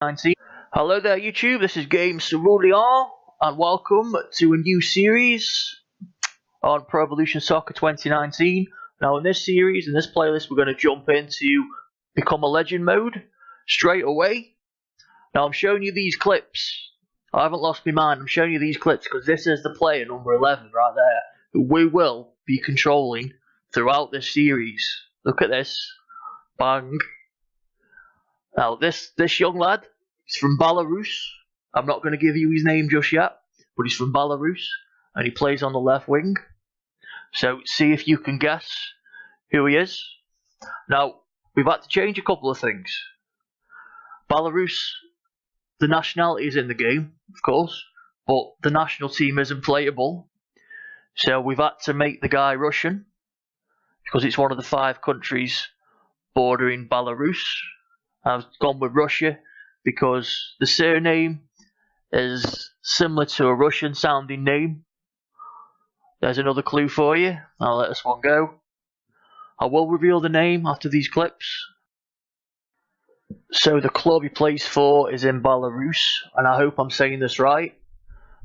19. Hello there YouTube, this is Game Cerulean and welcome to a new series on Pro Evolution Soccer 2019. Now in this series, in this playlist, we're going to jump into Become a Legend mode straight away. Now I'm showing you these clips. I haven't lost my mind, I'm showing you these clips because this is the player number 11 right there who we will be controlling throughout this series. Look at this. Bang. Now this young lad is from Belarus. I'm not going to give you his name just yet, but he's from Belarus and he plays on the left wing. So see if you can guess who he is. Now we've had to change a couple of things. Belarus, the nationality is in the game, of course, but the national team isn't playable. So we've had to make the guy Russian because it's one of the 5 countries bordering Belarus. I've gone with Russia because the surname is similar to a Russian sounding name. There's another clue for you. I'll let this one go. I will reveal the name after these clips. So the club he plays for is in Belarus, and I hope I'm saying this right.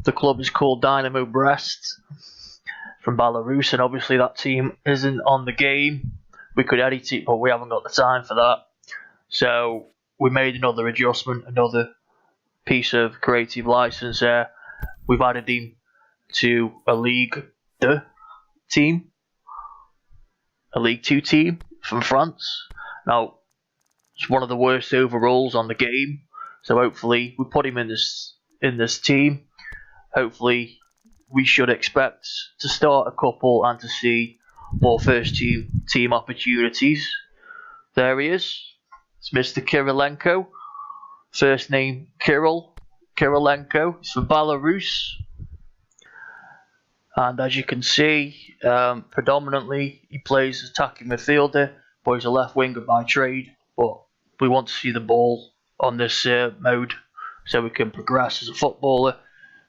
The club is called Dynamo Brest from Belarus, and obviously that team isn't on the game. We could edit it, but we haven't got the time for that. So we made another adjustment, another piece of creative license there. We've added him to a League 2 team, a League 2 team from France. Now, it's one of the worst overalls on the game, so hopefully we put him in this team. Hopefully we should expect to start a couple and to see more first team opportunities. There he is. It's Mr. Kirilenko. First name Kirilenko. He's from Belarus. And as you can see, predominantly he plays as attacking midfielder, but he's a left winger by trade. But we want to see the ball on this mode so we can progress as a footballer.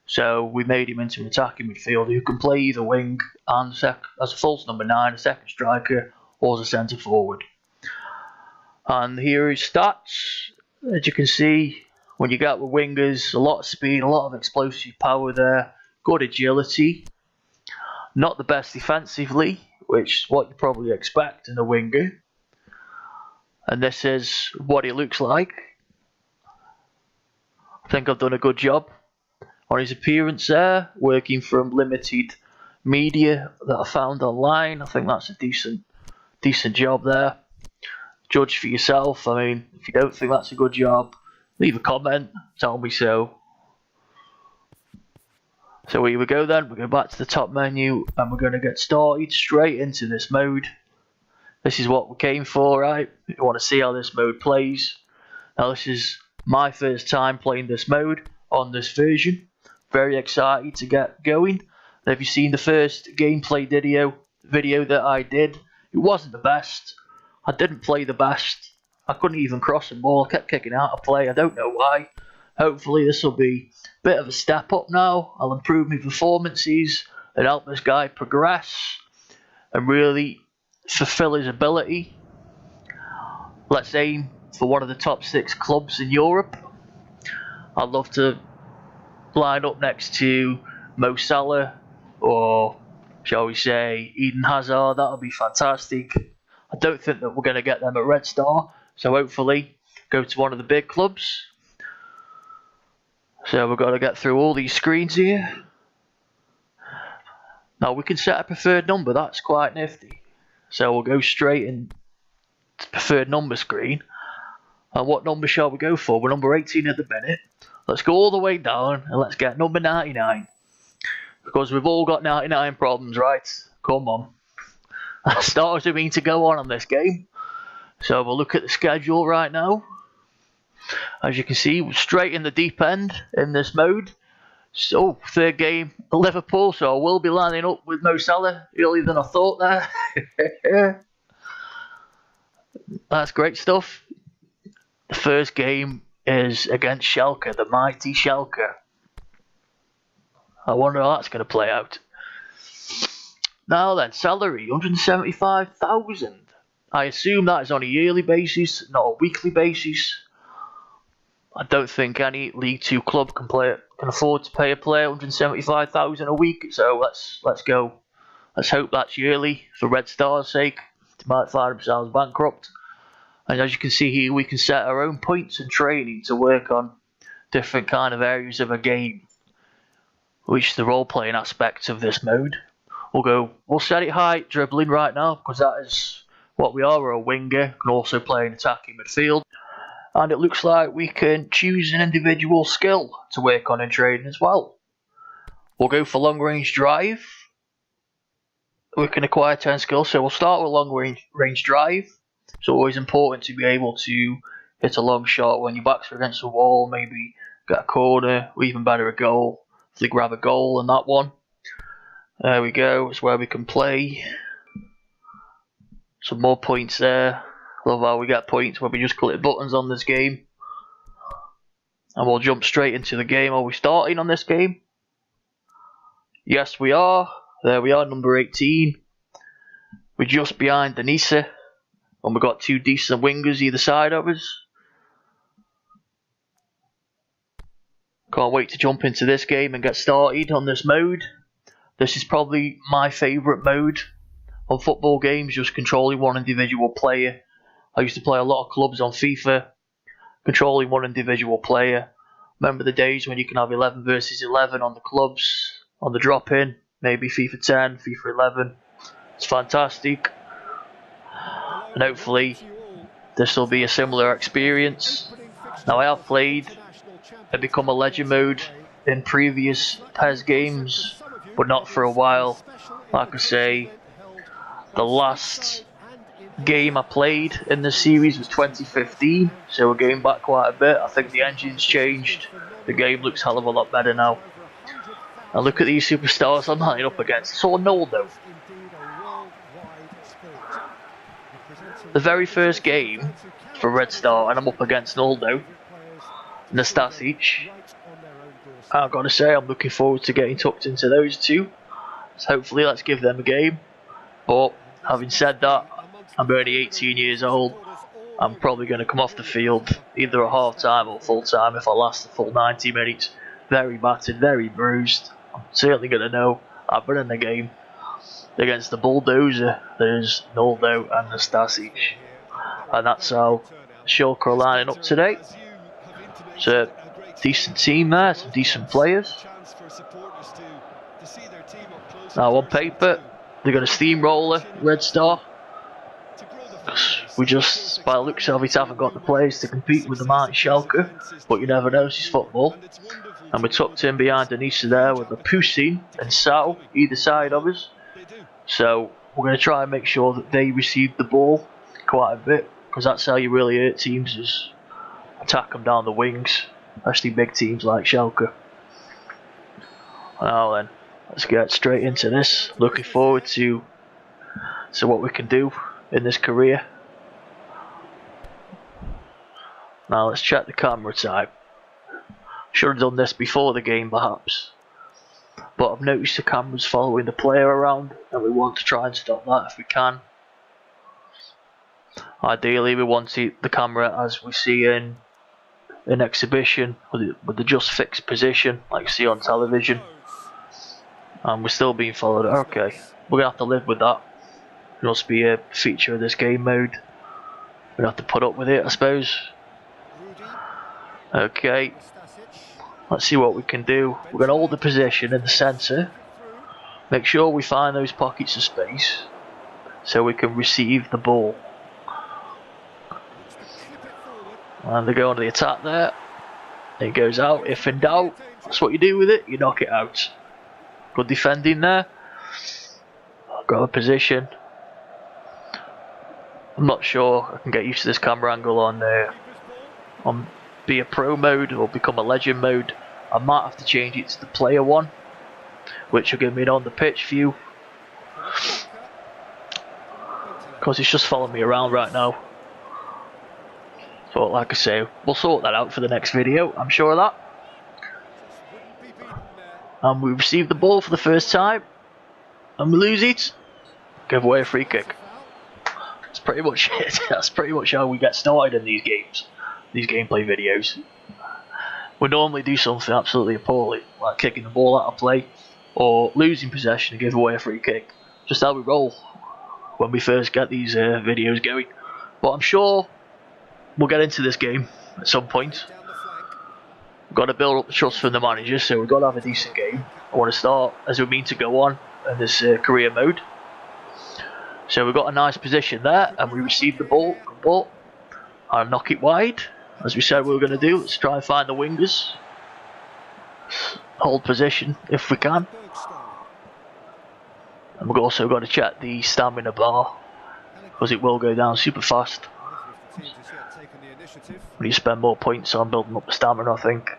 So we made him into an attacking midfielder who can play either wing and as a false number 9, a second striker, or as a centre forward. And here are his stats. As you can see, when you get with wingers, a lot of speed, a lot of explosive power there, good agility. Not the best defensively, which is what you probably expect in a winger. And this is what he looks like. I think I've done a good job on his appearance there, working from limited media that I found online. I think that's a decent job there. Judge for yourself. I mean, if you don't think that's a good job, leave a comment, tell me so. So here we go then, we go back to the top menu and we're going to get started straight into this mode. This is what we came for, right? You want to see how this mode plays. Now this is my first time playing this mode on this version. Very excited to get going. And have you seen the first gameplay video that I did? It wasn't the best. I didn't play the best. I couldn't even cross the ball. I kept kicking out of play. I don't know why. Hopefully this will be a bit of a step up now. I'll improve my performances and help this guy progress and really fulfill his ability. Let's aim for one of the top 6 clubs in Europe. I'd love to line up next to Mo Salah or shall we say Eden Hazard. That'll be fantastic. I don't think that we're going to get them at Red Star, so hopefully go to one of the big clubs. So we've got to get through all these screens here. Now we can set a preferred number, that's quite nifty. So we'll go straight into preferred number screen. And what number shall we go for? We're number 18 at the minute. Let's go all the way down and let's get number 99. Because we've all got 99 problems, right? Come on. Stars are mean to go on this game. So we'll look at the schedule right now. As you can see, we're straight in the deep end in this mode. So, third game, Liverpool. So I will be lining up with Mo Salah earlier than I thought there. That's great stuff. The first game is against Schalke, the mighty Schalke. I wonder how that's going to play out. Now then, salary, 175,000. I assume that is on a yearly basis, not a weekly basis. I don't think any League 2 club can afford to pay a player 175,000 a week. So let's go. Let's hope that's yearly for Red Star's sake. They might find themselves bankrupt. And as you can see here, we can set our own points and training to work on different kind of areas of a game, which is the role-playing aspect of this mode. We'll set it high, dribbling right now, because that is what we are. We're a winger, can also play in attacking midfield. And it looks like we can choose an individual skill to work on in training as well. We'll go for long-range drive. We can acquire 10 skills, so we'll start with long-range drive. It's always important to be able to hit a long shot when your backs are against the wall, maybe get a corner, or even better a goal. If they grab a goal in that one. There we go, it's where we can play. Some more points there. Love how we get points when we just click buttons on this game. And we'll jump straight into the game. Are we starting on this game? Yes, we are. There we are, number 18. We're just behind ACER. And we've got 2 decent wingers either side of us. Can't wait to jump into this game and get started on this mode. This is probably my favourite mode on football games, just controlling one individual player. I used to play a lot of clubs on FIFA, controlling one individual player. Remember the days when you can have 11 versus 11 on the clubs, on the drop-in, maybe FIFA 10, FIFA 11. It's fantastic. And hopefully this will be a similar experience. Now I have played and become a legend mode in previous PES games, but not for a while. Like I say, the last game I played in this series was 2015, so we're going back quite a bit. I think the engine's changed, the game looks a hell of a lot better now. Now look at these superstars I'm lining up against. So Ronaldo. The very first game for Red Star, and I'm up against Ronaldo, Nastasic. I've got to say, I'm looking forward to getting tucked into those two. So hopefully let's give them a game. But having said that, I'm only 18 years old. I'm probably going to come off the field either at half time or full time if I last the full 90 minutes. Very battered, very bruised. I'm certainly going to know I've been in the game against the bulldozer. There's Ronaldo and Nastasic. And that's how Schalke are lining up today. It's a decent team there, some decent players. Now on paper, they're going to steamroller Red Star. We just, by the looks of it, haven't got the players to compete with the mighty Schalke. But you never know, it's football. And we're tucked in behind ACER there with the Poussin and Sao either side of us. So we're going to try and make sure that they receive the ball quite a bit, because that's how you really hurt teams, is attack them down the wings, especially big teams like Schalke. Now then, let's get straight into this. Looking forward to what we can do in this career. Now let's check the camera type. Should have done this before the game perhaps, but I've noticed the camera's following the player around, and we want to try and stop that if we can. Ideally we want the camera as we see in an exhibition, with the just fixed position like you see on television. And we're still being followed. Okay, we're going to have to live with that. It must be a feature of this game mode. We're going to have to put up with it, I suppose. Okay, let's see what we can do. We're going to hold the position in the centre. Make sure we find those pockets of space so we can receive the ball. And they go on the attack there. It goes out. If in doubt, that's what you do with it. You knock it out. Good defending there. Got a position. I'm not sure I can get used to this camera angle on be a pro mode or become a legend mode. I might have to change it to the player one, which will give me an on the pitch view, because it's just following me around right now. So like I say, we'll sort that out for the next video, I'm sure of that. And we receive the ball for the first time, and we lose it. Give away a free kick. That's pretty much it. That's pretty much how we get started in these games, these gameplay videos. we normally do something absolutely appalling, like kicking the ball out of play, or losing possession and give away a free kick. Just how we roll when we first get these videos going. But I'm sure we'll get into this game at some point. We've got to build up the trust from the manager, so we've got to have a decent game. I want to start as we mean to go on in this career mode. So we've got a nice position there, and we received the ball, and knock it wide, as we said we were going to do. Let's try and find the wingers. Hold position if we can. And we've also got to check the stamina bar, because it will go down super fast. We need to spend more points on building up the stamina, I think,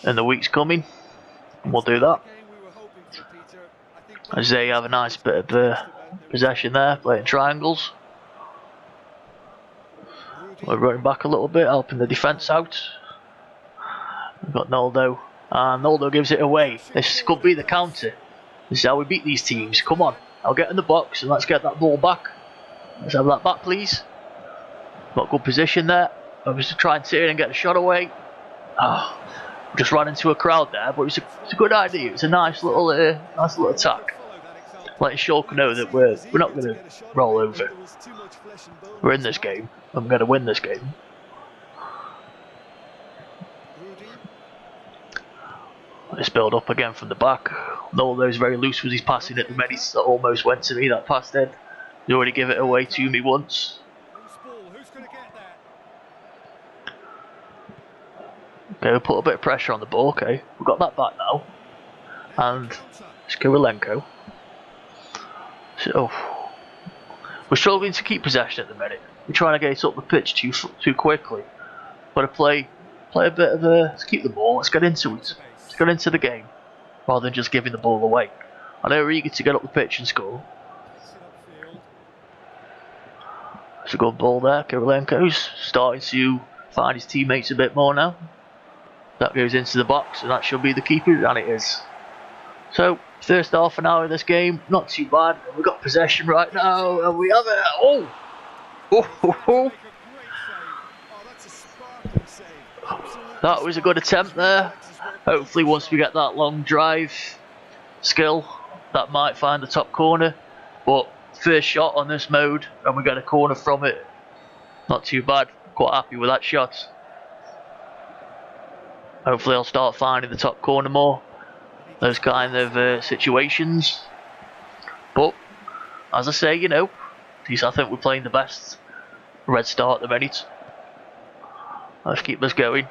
in the weeks coming, and we'll do that. As they have a nice bit of possession there, playing triangles. We're running back a little bit, helping the defence out. We've got Noldo, and Noldo gives it away. This could be the counter. This is how we beat these teams. Come on, I'll get in the box and let's get that ball back. Let's have that back, please. Got good position there. I was to try and turn and get a shot away. Oh, just ran into a crowd there, but it's a good idea. It's a nice little attack. Letting Schalke know that we're not going to roll over. We're in this game. I'm going to win this game. Let's build up again from the back. Noldo's very loose with his passing at the minute. That almost went to me, that pass then. He already gave it away to me once. Okay, we'll put a bit of pressure on the ball. Okay, we've got that back now. And it's Cerulean. So we're struggling to keep possession at the minute. We're trying to get up the pitch too quickly. Got to play a bit of let's keep the ball. Let's get into it. Let's get into the game rather than just giving the ball away. I know we're eager to get up the pitch and score. It's a good ball there. Cerulean's starting to find his teammates a bit more now. That goes into the box, and that should be the keeper, and it is. So, first half an hour of this game, not too bad. We've got possession right now, and we have it. Oh! Oh. That was a good attempt there. Hopefully, once we get that long drive skill, that might find the top corner. But first shot on this mode, and we get a corner from it. Not too bad. Quite happy with that shot. Hopefully I'll start finding the top corner more. Those kind of situations. But, as I say, you know, at least I think we're playing the best red start at the minute. Let's keep this going.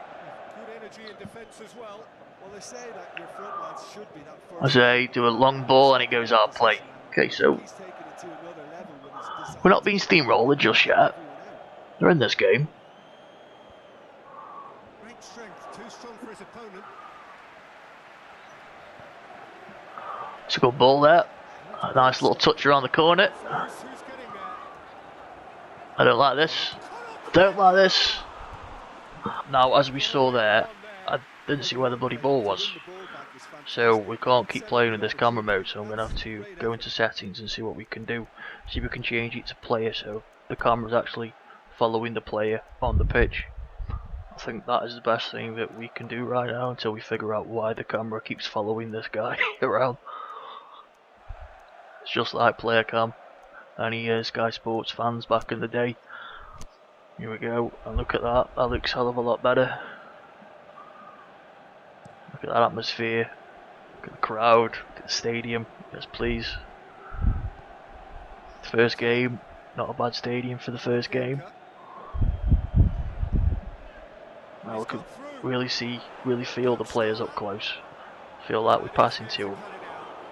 I say, do a long ball and it goes out of play. Okay, so we're not being steamrolled just yet. They're in this game. It's a good ball there. A nice little touch around the corner. I don't like this. Don't like this. Now, as we saw there, I didn't see where the bloody ball was. So we can't keep playing with this camera mode, so I'm going to have to go into settings and see what we can do. See if we can change it to player, so the camera's actually following the player on the pitch. I think that is the best thing that we can do right now until we figure out why the camera keeps following this guy around. It's just like player cam. Any Sky Sports fans back in the day. Here we go, and look at that. That looks a hell of a lot better. Look at that atmosphere. Look at the crowd. Look at the stadium. Yes, please. First game. Not a bad stadium for the first game. Now we can really feel the players up close. Feel like we're passing to him.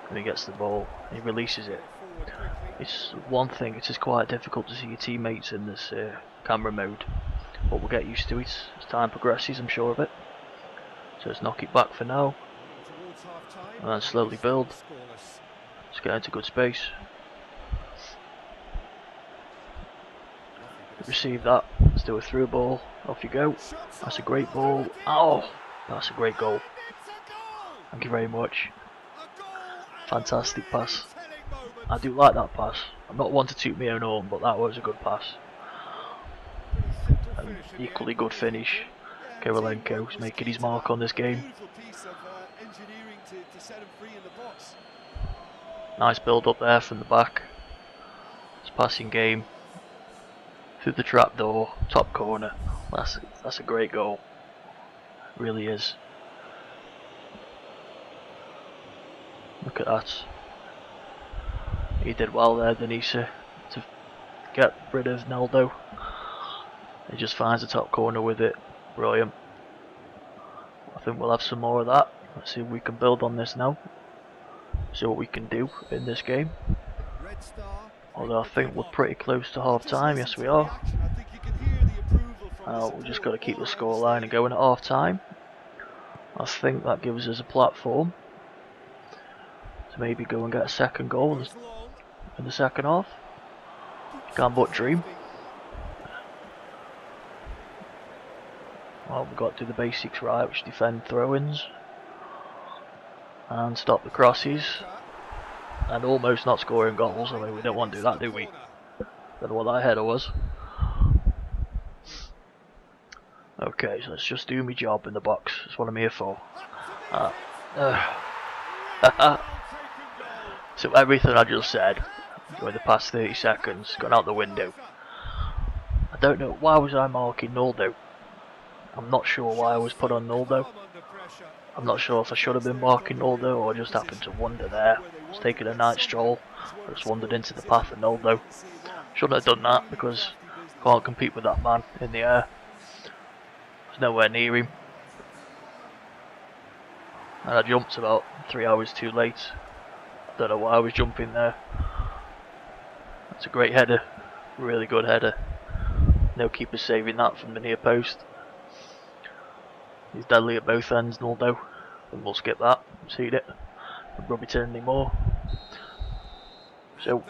And he gets the ball. And he releases it. It's one thing, it is quite difficult to see your teammates in this camera mode, but we'll get used to it as time progresses, I'm sure of it. So let's knock it back for now, and then slowly build. Let's get into good space. Receive that, let's do a through ball, off you go. That's a great ball. Oh, that's a great goal. Thank you very much. Fantastic pass. I do like that pass. I'm not one to toot my own horn, but that was a good pass. An equally good finish. Kirilenko's making his mark on this game. Nice build up there from the back. It's passing game through the trapdoor, top corner. That's a great goal. It really is. Look at that. He did well there, Denisa, to get rid of Naldo. He just finds the top corner with it. Brilliant. I think we'll have some more of that. Let's see if we can build on this now. See what we can do in this game. Although I think we're pretty close to half time. Yes, we are. We've just got to keep the scoreline going at half time. I think that gives us a platform to maybe go and get a second goal in the second half. Can't but dream. Well, we've got to do the basics right, which defend throw-ins and stop the crosses and almost not scoring goals. I mean, we don't want to do that, do we? Don't know what that header was. Okay, so let's just do my job in the box. That's what I'm here for. So everything I just said during the past 30 seconds gone out the window. I don't know, why was I marking Naldo? I'm not sure why I was put on Naldo. I'm not sure if I should have been marking Naldo or just happened to wander there. I was taking a night stroll. I just wandered into the path of Naldo. Shouldn't have done that because I can't compete with that man in the air. I was nowhere near him. And I jumped about 3 hours too late. Don't know why I was jumping there. That's a great header. Really good header. No keeper saving that from the near post. He's deadly at both ends, Naldo. And we'll skip that. Seen it. Won't rub it in anymore. So,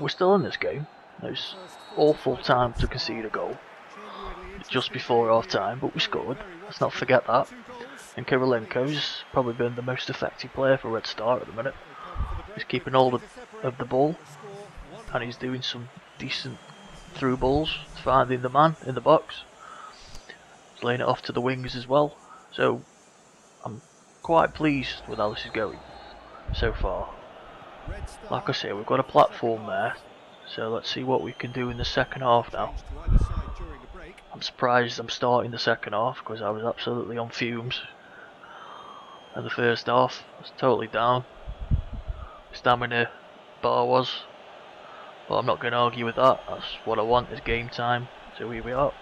we're still in this game. It was awful time to concede a goal. Just before half time, but we scored. Let's not forget that. And Kirilenko's probably been the most effective player for Red Star at the minute. He's keeping hold of the ball. And he's doing some decent through balls. Finding the man in the box. He's laying it off to the wings as well. So, I'm quite pleased with how this is going so far. Like I say, we've got a platform there. So let's see what we can do in the second half now. I'm surprised I'm starting the second half because I was absolutely on fumes. And the first half I was totally down. Stamina bar was. But I'm not going to argue with that. That's what I want, is game time. So here we are.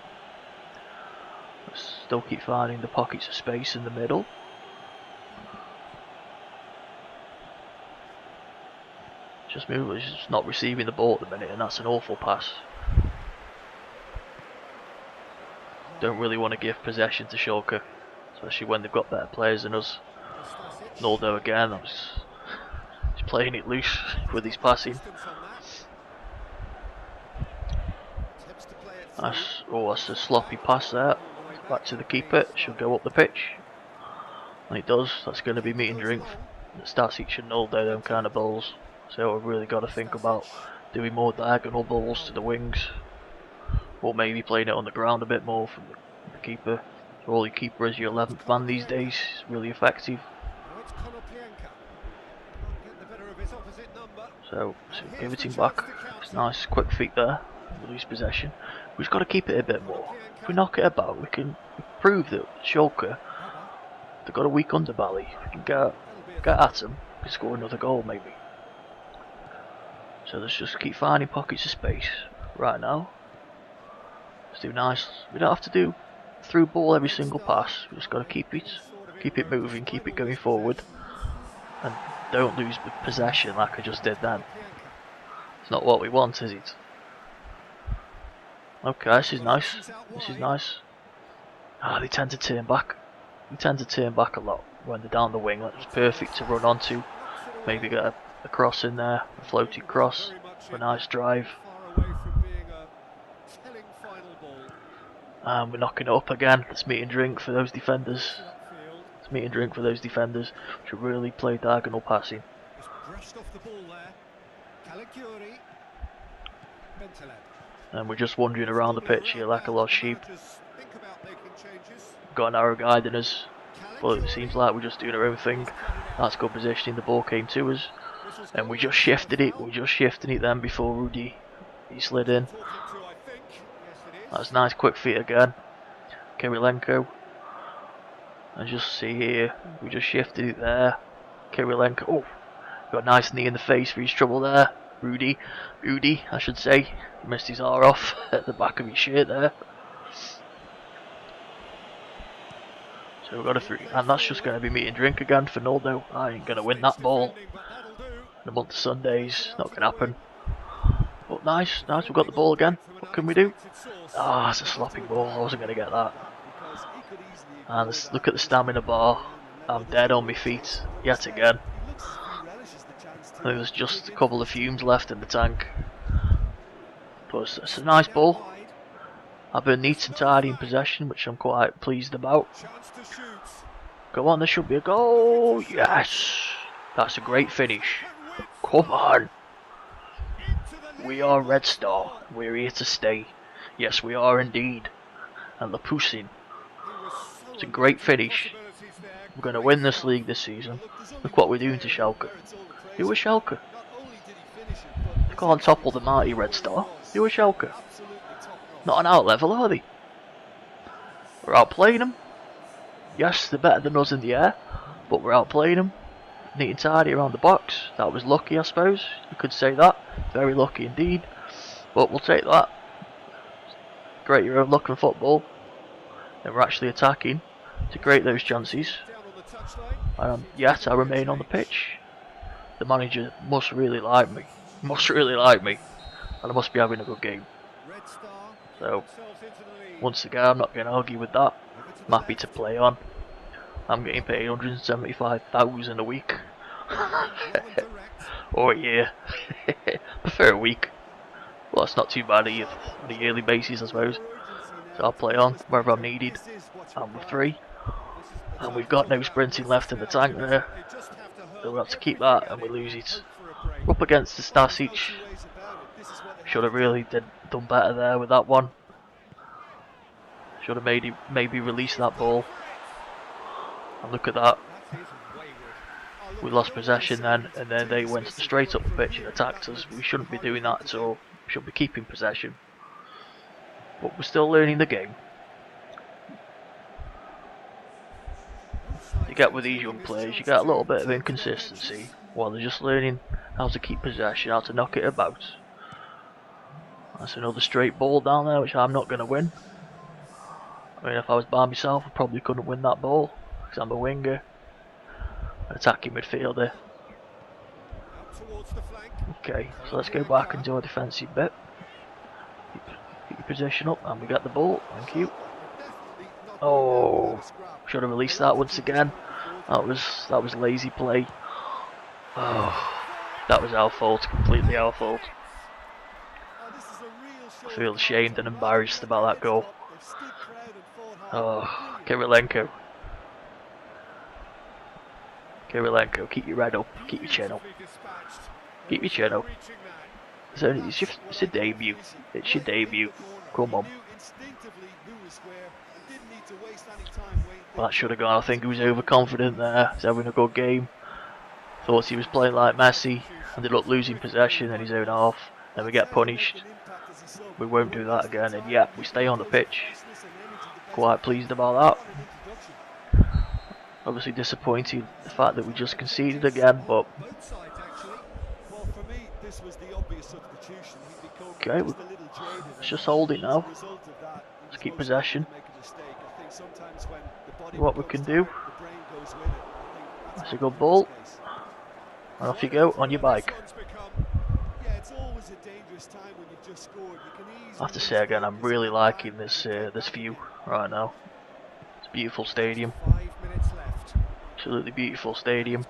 Let's still keep finding the pockets of space in the middle. Just move, it's just not receiving the ball at the minute, and that's an awful pass. Don't really want to give possession to Schalke, especially when they've got better players than us. Naldo again, he's playing it loose with his passing. That's a sloppy pass there. Back to the keeper, should go up the pitch. And it does, that's going to be meat and drink. Stasic and Naldo, them kind of balls. So I've really got to think about doing more diagonal balls to the wings. Or maybe playing it on the ground a bit more from the keeper. So all your keeper is your 11th man these days. It's really effective. So pivoting back. It's nice, quick feet there. We lose possession. We've just got to keep it a bit more. If we knock it about, we can prove that Schalke, they've got a weak underbelly. If we can get at them, we can score another goal maybe. So let's just keep finding pockets of space right now. Let's do nice. We don't have to do through ball every single pass. We just got to keep it moving, keep it going forward, and don't lose possession like I just did then. It's not what we want, is it? Okay, this is nice. This is nice. They tend to turn back. They tend to turn back a lot when they're down the wing. That's perfect to run onto. Maybe get a cross in there, a floating cross, a nice drive. And we're knocking it up again. Let's meet and drink for those defenders. Let's meet and drink for those defenders. Should really play diagonal passing. And we're just wandering around the pitch here like a lost sheep. got an arrow guiding us, but it seems like we're just doing our own thing. That's good positioning, the ball came to us, and we just shifted it, then before Rudy, he slid in. That's a nice quick feet again, Kirilenko, and just see here, we just shifted it there, Kirilenko, oh, got a nice knee in the face for his trouble there, Rudy, I should say, he missed his R off at the back of his shirt there. So we've got a 3, and that's just going to be meat and drink again for Noldo. I ain't going to win that ball in a month of Sundays, not going to happen. But nice, we've got the ball again. What can we do? Ah, it's a sloppy ball, I wasn't going to get that. And let's look at the stamina bar, I'm dead on my feet, yet again. I think there's just a couple of fumes left in the tank. But it's a nice ball. I've been neat and tidy in possession, which I'm quite pleased about. Go on, there should be a goal. Yes! That's a great finish. Come on! We are Red Star. We're here to stay. Yes, we are indeed. And Lapusin. It's a great finish. We're going to win this league this season. Look what we're doing to Schalke. Who is Schalke? They can't topple the mighty Red Star. Who is Schalke? Not an out level, are they? We're outplaying them. Yes, they're better than us in the air, but we're outplaying them. Neat and tidy around the box. That was lucky, I suppose. You could say that. Very lucky indeed. But we'll take that. Great your own luck in football. And we're actually attacking to create those chances. Yet I remain on the pitch. The manager must really like me. And I must be having a good game. So, once again, I'm not going to argue with that. I'm happy to play on. I'm getting paid 175,000 a week. Or a year. Prefer a week. Well, it's not too bad on a yearly basis, I suppose. So I'll play on wherever I'm needed. And we're free. And we've got no sprinting left in the tank there. So we'll have to keep that and we lose it. We're up against the Stasic. Should have really done better there with that one. Should have maybe released that ball. And look at that. We lost possession then, and then they went straight up the pitch and attacked us. We shouldn't be doing that at all. We should be keeping possession. But we're still learning the game. You get with these young players, you get a little bit of inconsistency while they're just learning how to keep possession, how to knock it about. That's another straight ball down there, which I'm not going to win. I mean, if I was by myself, I probably couldn't win that ball, because I'm a winger, an attacking midfielder. Okay, so let's go back and do a defensive bit. Keep your position up, and we get the ball. Thank you. Oh, should have released that once again. That was lazy play. Oh, that was our fault, completely our fault. I feel ashamed and embarrassed about that goal. Oh, Kirilenko, keep your head up, keep your chin up. Keep your chin up. It's a debut. It's your debut. Come on. Well, that should have gone. I think he was overconfident there. He's having a good game. Thought he was playing like Messi. Ended up losing possession in his own half. Then we get punished. We won't do that again. And yeah, we stay on the pitch. Quite pleased about that. Obviously disappointed the fact that we just conceded again, but okay, let's just hold it now. Let's keep possession. What we can do. That's a good ball. And off you go on your bike. I have to say again, I'm really liking this view right now. It's a beautiful stadium. Absolutely beautiful stadium.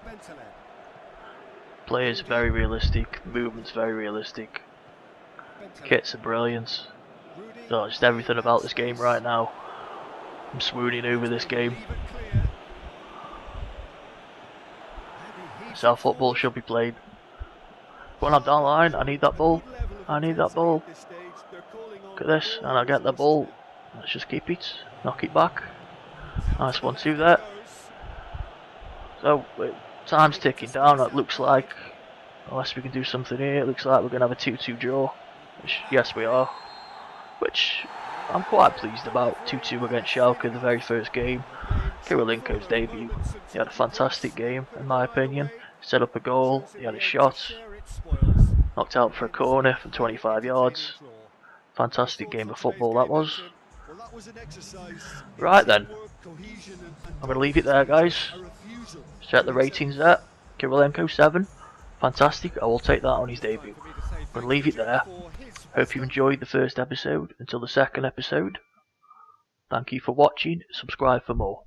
Players very realistic, movements very realistic. Kits are brilliant. So just everything about this game right now. I'm swooning over this game. That's how football should be played. Go on, I'm down the line. I need that ball. I need that ball. Look at this, and I get the ball. Let's just keep it. Knock it back. Nice 1-2 there. So, time's ticking down, it looks like. Unless we can do something here, it looks like we're going to have a 2-2 draw. Which, yes, we are. Which I'm quite pleased about. 2-2 against Schalke, the very first game. Kirilenko's debut. He had a fantastic game, in my opinion. Set up a goal, he had a shot. Knocked out for a corner from 25 yards. Fantastic game of football that was. Right then. I'm going to leave it there, guys. Check the ratings there. Kirilenko 7. Fantastic, I will take that on his debut. I'm going to leave it there. Hope you enjoyed the first episode. Until the second episode. Thank you for watching. Subscribe for more.